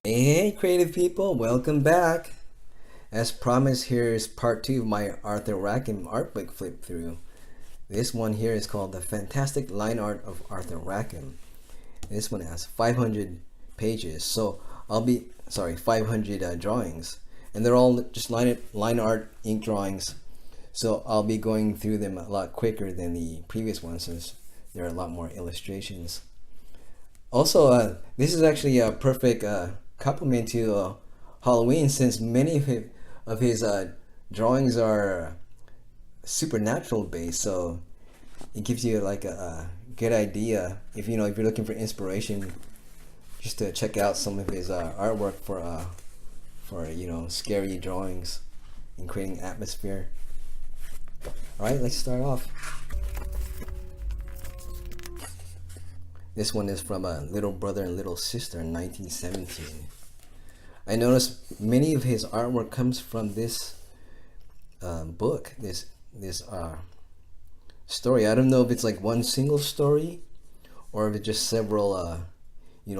Hey, creative people, welcome back. As promised, here is part two of my Arthur Rackham art book flip through. This one here is called The Fantastic Line Art of Arthur Rackham. This one has 500 pages, so 500 drawings, and they're all just line art ink drawings. So I'll be going through them a lot quicker than the previous ones since there are a lot more illustrations. Also, this is actually a perfect complement to Halloween since many of his drawings are supernatural based. So it gives you like a good idea if if you're looking for inspiration, just to check out some of his artwork for scary drawings and creating atmosphere. All right, let's start off. This one is from Little Brother and Little Sister in 1917. I noticed many of his artwork comes from this book, this story. I don't know if it's like one single story or if it's just several,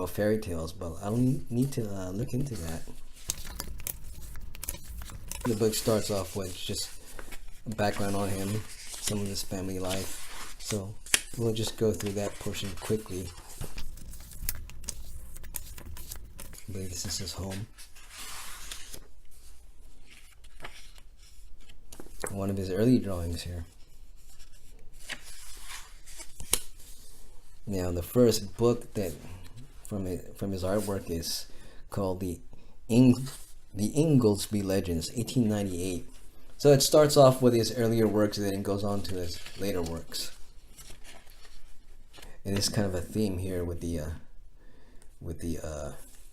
fairy tales, but I'll need to look into that. The book starts off with just a background on him, some of his family life. So we'll just go through that portion quickly. I believe this is his home. One of his early drawings here. Now the first book that from his artwork is called the Ingoldsby Legends, 1898. So it starts off with his earlier works and then it goes on to his later works. And it's kind of a theme here with the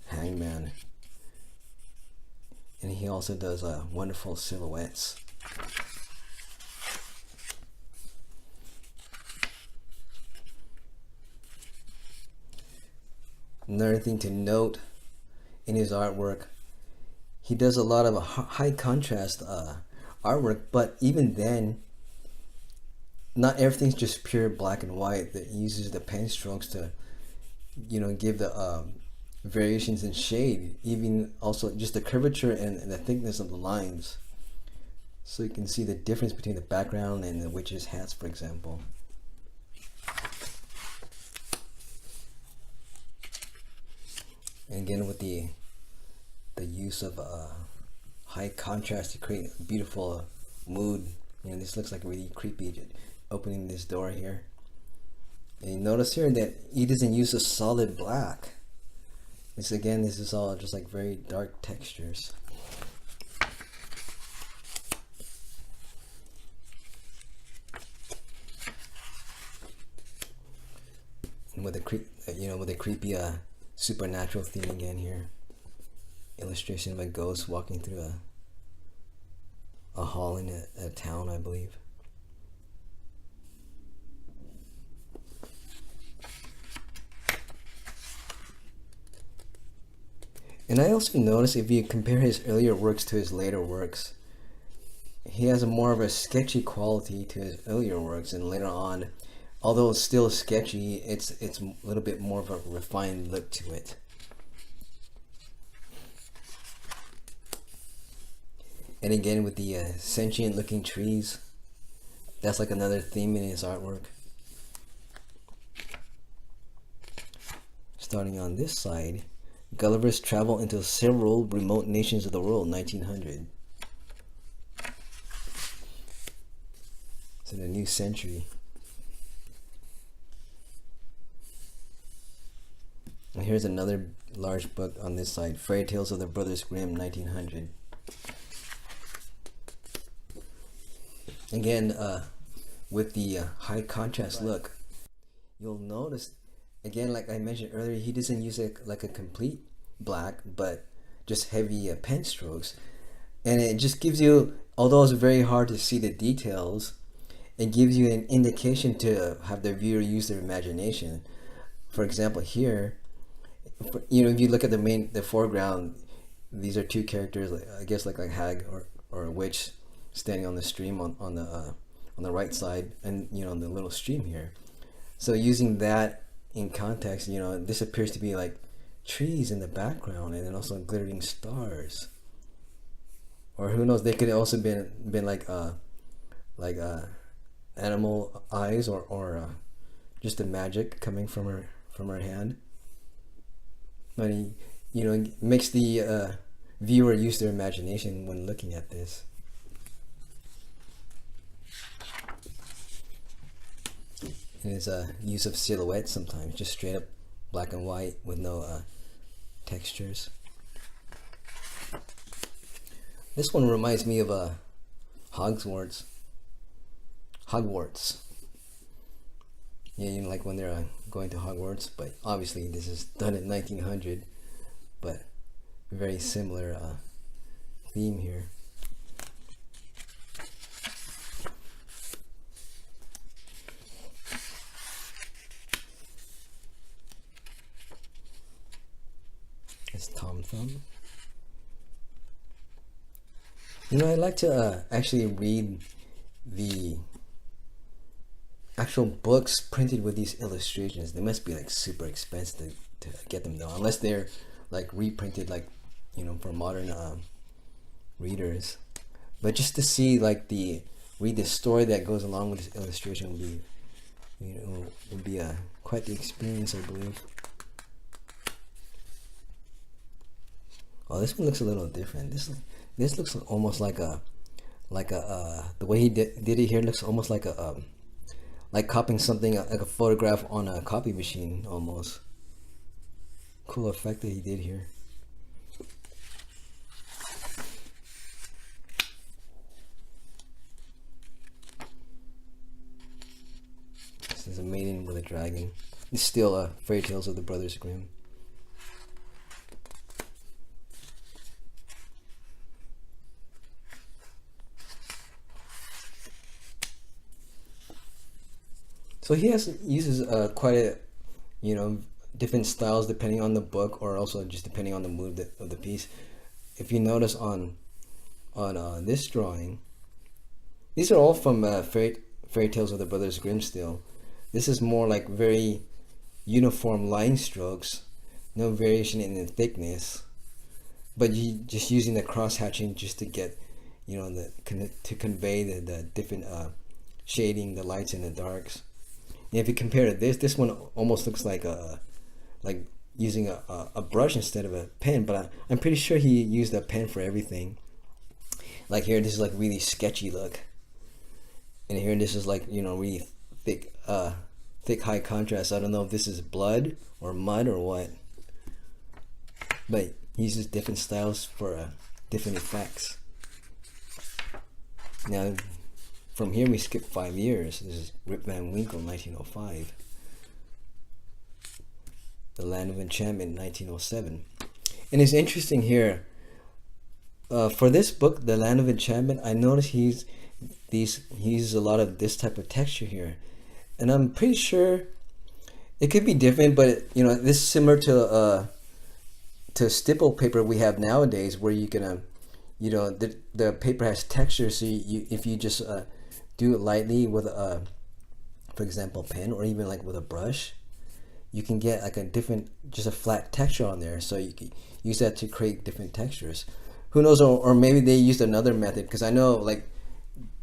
hangman, and he also does wonderful silhouettes. Another thing to note in his artwork, he does a lot of high contrast artwork, but even then, not everything's just pure black and white. That uses the pen strokes to, give the variations in shade, even also just the curvature and the thickness of the lines. So you can see the difference between the background and the witches' hats, for example. And again, with the use of high contrast to create a beautiful mood. This looks like really creepy, opening this door here. And you notice here that he doesn't use a solid black. This is all just like very dark textures. And with the creepy supernatural theme again here. Illustration of a ghost walking through a hall in a town, I believe. And I also notice if you compare his earlier works to his later works, he has more of a sketchy quality to his earlier works, and later on, although it's still sketchy, it's a little bit more of a refined look to it. And again, with the sentient looking trees, that's like another theme in his artwork. Starting on this side, Gulliver's travel into several remote nations of the world, 1900. So the new century. And here's another large book on this side, Fairy Tales of the Brothers Grimm, 1900. Again, with the high contrast look, you'll notice, again, like I mentioned earlier, he doesn't use like a complete black, but just heavy pen strokes. And it just gives you, although it's very hard to see the details, it gives you an indication to have the viewer use their imagination. For example, here, if you look at the foreground, these are two characters, I guess like a hag or a witch standing on the stream on the right side, and the little stream here. So using that in context, this appears to be like trees in the background, and then also glittering stars. Or who knows? They could also been like animal eyes, or just the magic coming from her hand. But it makes the viewer use their imagination when looking at this. And his use of silhouette sometimes, just straight up black and white with no textures. This one reminds me of Hogwarts. Yeah, like when they're going to Hogwarts, but obviously this is done in 1900, but very similar theme here. It's Tom Thumb. I like to actually read the actual books printed with these illustrations. They must be like super expensive to get them though, unless they're like reprinted, like for modern readers. But just to see read the story that goes along with this illustration would be quite the experience, I believe. Oh, this one looks a little different. This looks almost like the way he did it here looks almost like like copying something, like a photograph on a copy machine almost. Cool effect that he did here. This is a maiden with a dragon. It's still fairy tales of the Brothers Grimm. So he uses quite a different styles depending on the book, or also just depending on the mood of the piece. If you notice on this drawing, these are all from fairy tales of the Brothers Grimm still. This is more like very uniform line strokes, no variation in the thickness, but you just using the cross hatching just to get to convey the different shading, the lights and the darks. And if you compare to this one almost looks like using a brush instead of a pen, but I'm pretty sure he used a pen for everything. Like here, this is like really sketchy look, and here this is like really thick high contrast. I don't know if this is blood or mud or what, but he uses different styles for different effects. Now, from here we skip 5 years. This is Rip Van Winkle, 1905. The Land of Enchantment, 1907. And it's interesting here. For this book, The Land of Enchantment, I noticed he uses a lot of this type of texture here, and I'm pretty sure it could be different, but this is similar to stipple paper we have nowadays, where you can the paper has texture, so if you just do it lightly with for example, pen, or even like with a brush, you can get like just a flat texture on there, so you can use that to create different textures. Who knows, or maybe they used another method, because I know like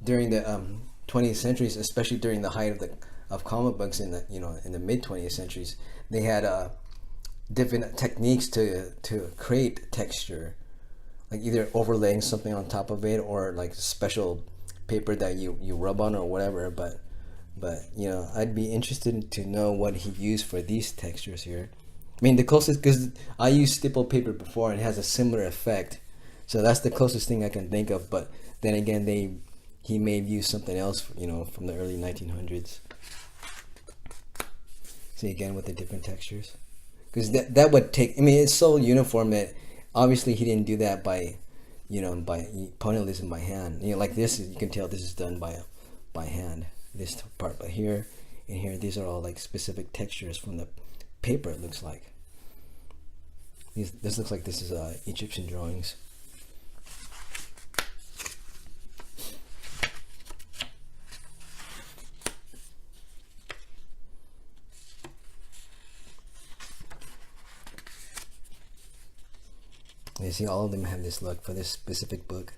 during the 20th centuries, especially during the height of comic books in the mid 20th centuries, they had different techniques to create texture, like either overlaying something on top of it, or like special paper that you rub on or whatever. But I'd be interested to know what he used for these textures here. I mean, the closest, because I used stipple paper before and it has a similar effect, so that's the closest thing I can think of. But then again, he may have used something else, from the early 1900s. See, again with the different textures, because that would take. I mean, it's so uniform that obviously he didn't do that by pointillism by hand. Like this, you can tell this is done by hand. This part, but here and here, these are all like specific textures from the paper. It looks like this looks like this is Egyptian drawings. You see, all of them have this look for this specific book.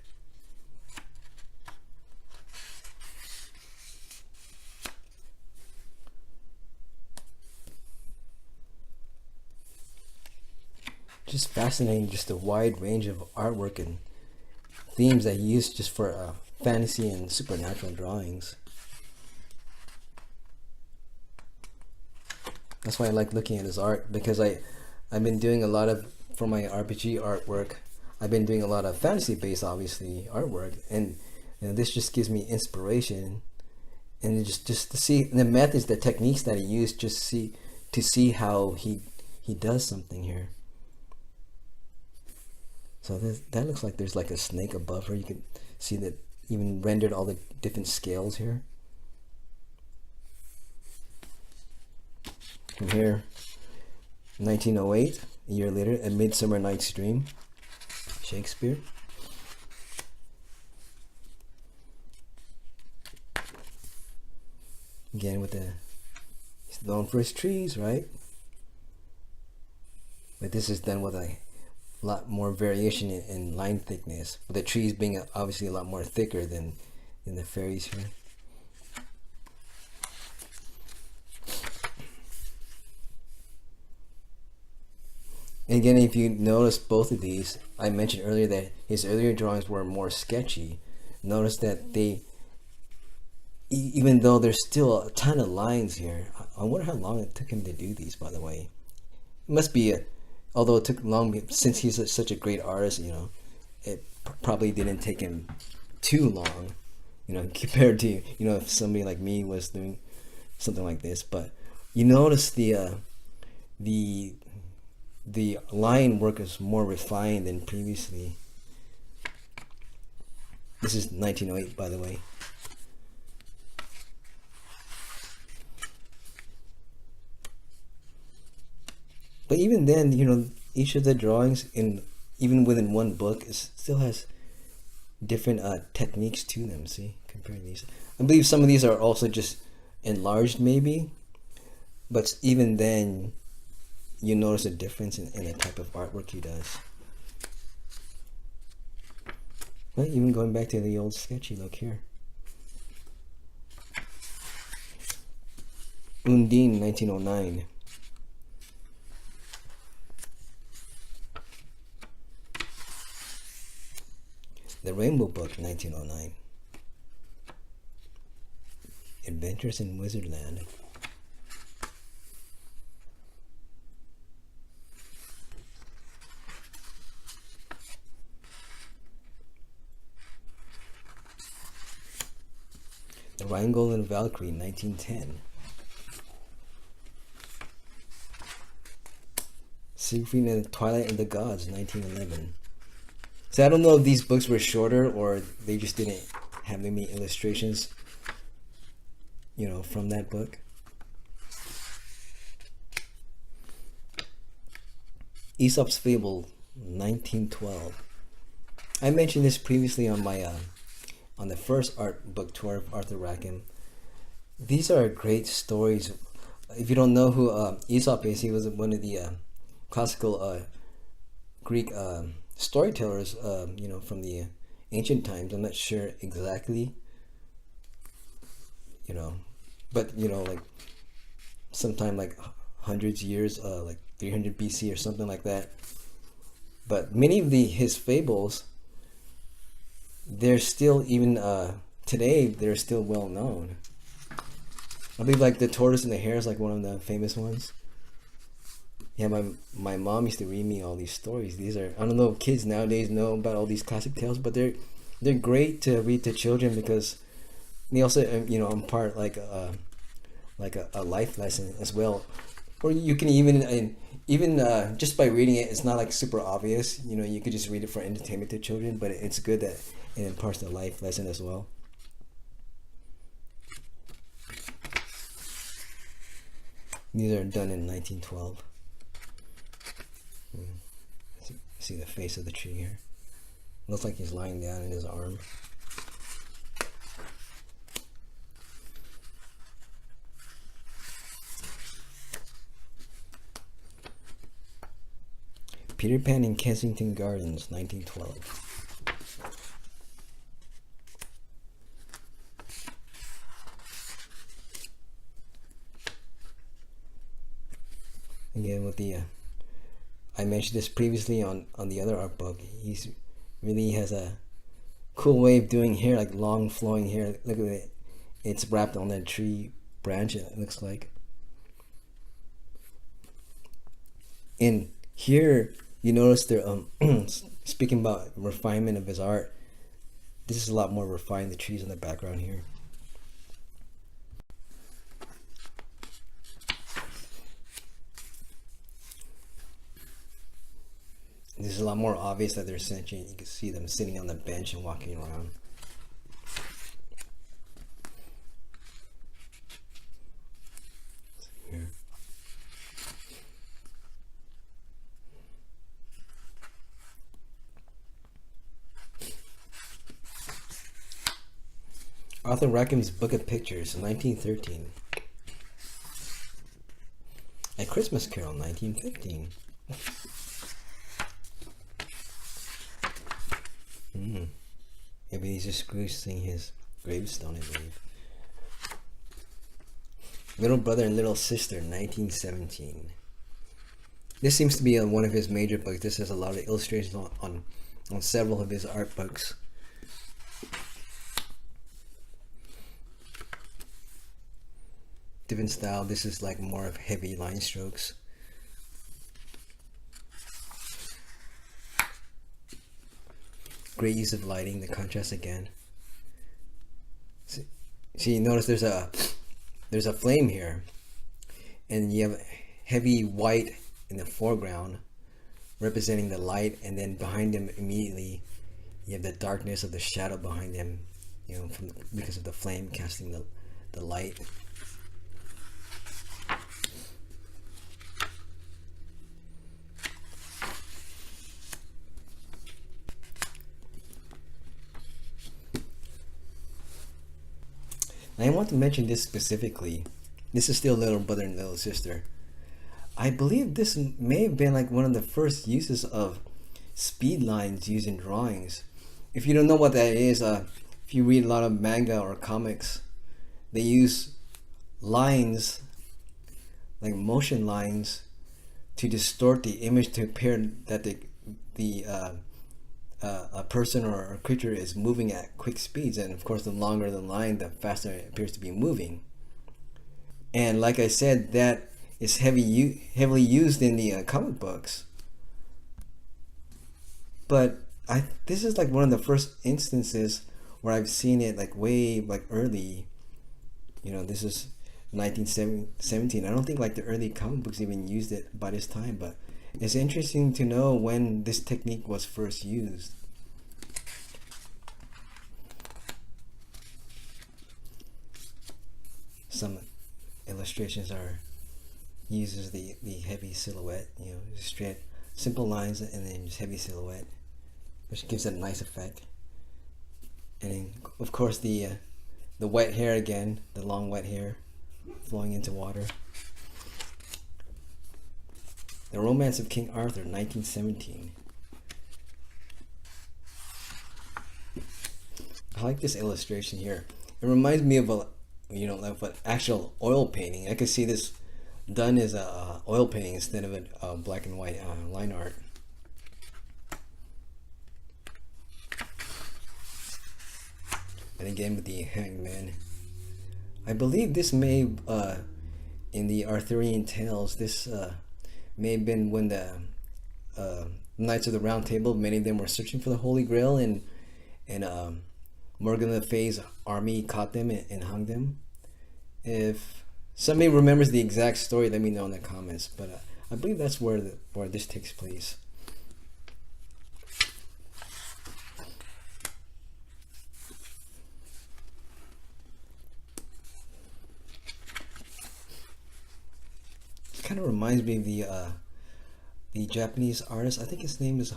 Just fascinating, just a wide range of artwork and themes that he used just for fantasy and supernatural drawings. That's why I like looking at his art, because I've been doing a lot of, for my RPG artwork, I've been doing a lot of fantasy based, obviously, artwork, and this just gives me inspiration, and just to see the methods, the techniques that he used, just to see how he does something here. So that looks like there's like a snake above her. You can see that even rendered all the different scales here. From here, 1908, a year later, A Midsummer Night's Dream, Shakespeare. Again with he's known for his trees, right? But this is done with a lot more variation in line thickness, with the trees being obviously a lot more thicker than the fairies here. And again, if you notice both of these, I mentioned earlier that his earlier drawings were more sketchy. Notice that even though there's still a ton of lines here, I wonder how long it took him to do these, by the way. It must be although it took long, since he's such a great artist, it probably didn't take him too long, compared to, if somebody like me was doing something like this. But you notice the line work is more refined than previously. This is 1908, by the way. But even then, each of the drawings, even within one book, still has different techniques to them. See, comparing these, I believe some of these are also just enlarged, maybe. But even then, you notice a difference in the type of artwork he does. But even going back to the old sketchy look here. Undine, 1909. The Rainbow Book, 1909. Adventures in Wizardland. The Rheingold and Valkyrie, 1910. Siegfried and the Twilight of the Gods, 1911. So I don't know if these books were shorter or they just didn't have any illustrations, from that book. Aesop's Fable, 1912. I mentioned this previously on my on the first art book tour of Arthur Rackham. These are great stories. If you don't know who Aesop is, he was one of the classical Greek storytellers, from the ancient times. I'm not sure exactly, but like sometime like hundreds years, like 300 BC or something like that. But many of his fables, they're still, even today, they're still well known. I believe like the Tortoise and the Hare is like one of the famous ones. Yeah, my mom used to read me all these stories. These are, I don't know if kids nowadays know about all these classic tales, but they're great to read to children, because they also impart like a life lesson as well. Or you can even just by reading it, it's not like super obvious. You could just read it for entertainment to children, but it's good that it imparts a life lesson as well. These are done in 1912. See the face of the tree here. Looks like he's lying down in his arm. Peter Pan in Kensington Gardens, 1912. Again, with the I mentioned this previously on the other art book. He's really has a cool way of doing hair, like long flowing hair. Look at it; it's wrapped on that tree branch. It looks like. And here you notice they're speaking about refinement of his art. This is a lot more refined. The trees in the background here. This is a lot more obvious that they're sentient. You can see them sitting on the bench and walking around. Here. Arthur Rackham's Book of Pictures, 1913. A Christmas Carol, 1915. Maybe he's just squeezing his gravestone, I believe. Little Brother and Little Sister, 1917. This seems to be one of his major books. This has a lot of illustrations on several of his art books. Different style. This is like more of heavy line strokes. Great use of lighting, the contrast again. See, notice there's a flame here, and you have heavy white in the foreground representing the light, and then behind them immediately you have the darkness of the shadow behind them, you know, because of the flame casting the light. I want to mention this specifically. This is still Little Brother and Little Sister. I believe this may have been like one of the first uses of speed lines used in drawings. If you don't know what that is, if you read a lot of manga or comics, they use lines, like motion lines, to distort the image to appear that a person or a creature is moving at quick speeds, and of course the longer the line, the faster it appears to be moving. And like I said, that is heavily used in the comic books. But this is like one of the first instances where I've seen it like way like early. You know, this is 1917. I don't think like the early comic books even used it by this time, but it's interesting to know when this technique was first used. Some illustrations uses the heavy silhouette, you know, straight simple lines and then just heavy silhouette, which gives it a nice effect. And then of course the wet hair again, the long wet hair flowing into water. The Romance of King Arthur, 1917. I like this illustration here. It reminds me of of an actual oil painting. I could see this done as a oil painting instead of a black and white line art. And again with the hangman. I believe this may in the Arthurian tales, this may have been when the Knights of the Round Table, many of them were searching for the Holy Grail, and Morgan Le Fay's army caught them and hung them. If somebody remembers the exact story, let me know in the comments. But I believe that's where this takes place. Kind of reminds me of the Japanese artist. I think his name is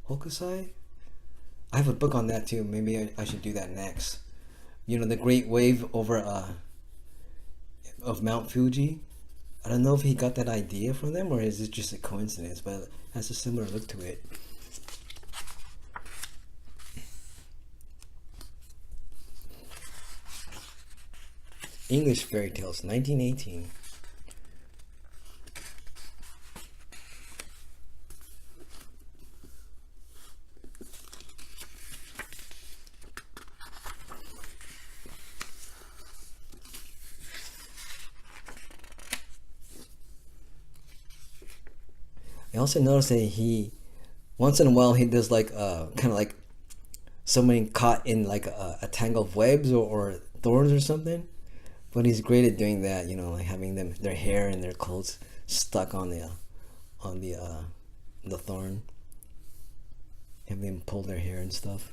Hokusai. I have a book on that too. Maybe I should do that next. You know, the Great Wave over of Mount Fuji. I don't know if he got that idea from them or is it just a coincidence, but it has a similar look to it. English Fairy Tales, 1918. I also noticed that he, once in a while, he does like kind of like somebody caught in like a tangle of webs or thorns or something. But he's great at doing that, you know, like having them their hair and their clothes stuck on the thorn, having them pull their hair and stuff.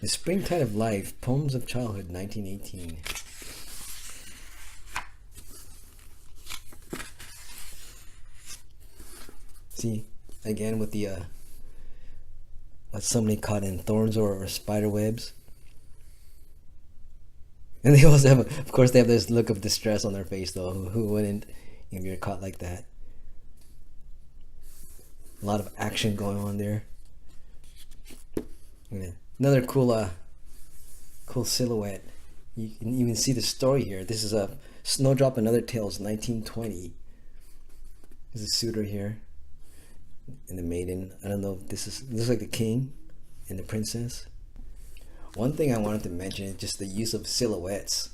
The Springtide of Life, Poems of Childhood, 1918. See, again with the somebody caught in thorns or spider webs. And they also have, of course, they have this look of distress on their face, though. Who wouldn't if you're caught like that? A lot of action going on there. Yeah. Another cool silhouette. You can even see the story here. This is a Snowdrop and Other Tales, 1920. There's a suitor here. And the maiden. I don't know if this looks like the king and the princess. One thing I wanted to mention is just the use of silhouettes.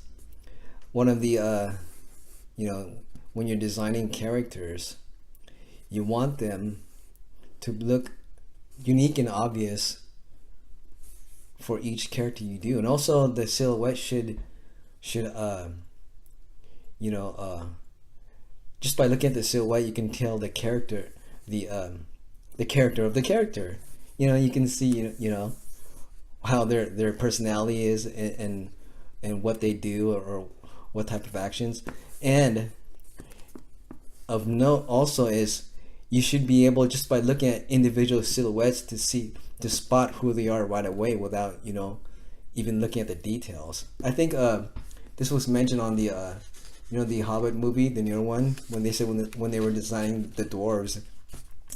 One of the you know, when you're designing characters, you want them to look unique and obvious for each character you do, and also the silhouette should you know, just by looking at the silhouette you can tell the character, the character of the character. You know, you can see, you know, how their personality is and what they do or what type of actions. And of note also is you should be able, just by looking at individual silhouettes, to spot who they are right away without, you know, even looking at the details. I think this was mentioned on the you know, the Hobbit movie, the newer one, when they said when they were designing the dwarves,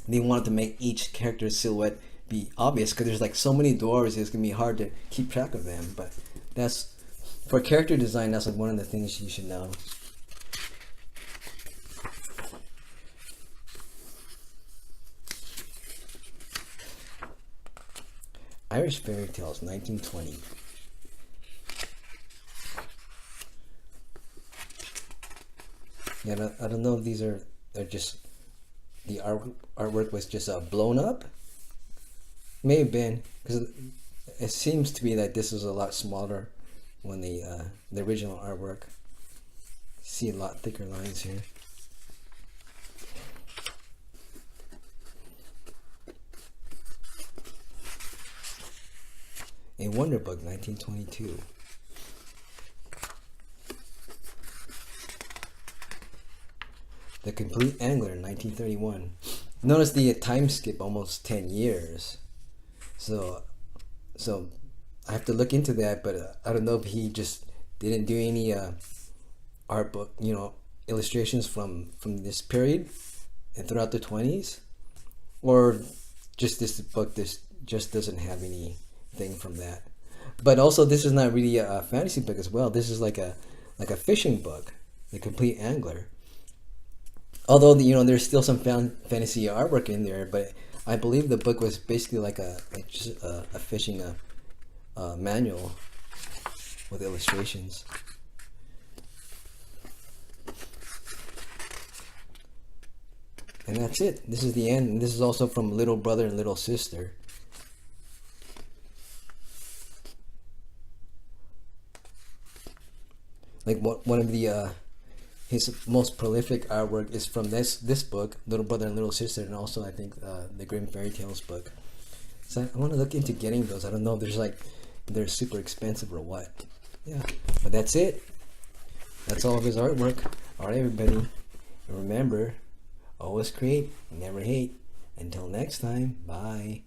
they wanted to make each character's silhouette be obvious because there's like so many dwarves, it's gonna be hard to keep track of them. But that's, for character design, that's like one of the things you should know. Irish Fairy Tales, 1920. Yeah, I don't know if they're just, the artwork was just blown up. May have been, because it seems to be that this is a lot smaller when the original artwork. See a lot thicker lines here. A Wonder Book, 1922. The Complete Angler, 1931. Notice the time skip, almost 10 years. So I have to look into that, but I don't know if he just didn't do any art book, you know, illustrations from this period and throughout the 20s, or just this book just doesn't have anything from that. But also, this is not really a fantasy book as well. This is like a fishing book, The Complete Angler. Although, you know, there's still some fantasy artwork in there, but I believe the book was basically like just a fishing manual with illustrations. And that's it. This is the end. And this is also from Little Brother and Little Sister. Like one of the his most prolific artwork is from this book, Little Brother and Little Sister, and also I think the Grimm Fairy Tales book. So I want to look into getting those. I don't know if they're super expensive or what. Yeah, but that's it. That's all of his artwork. All right, everybody. Remember, always create, never hate. Until next time, bye.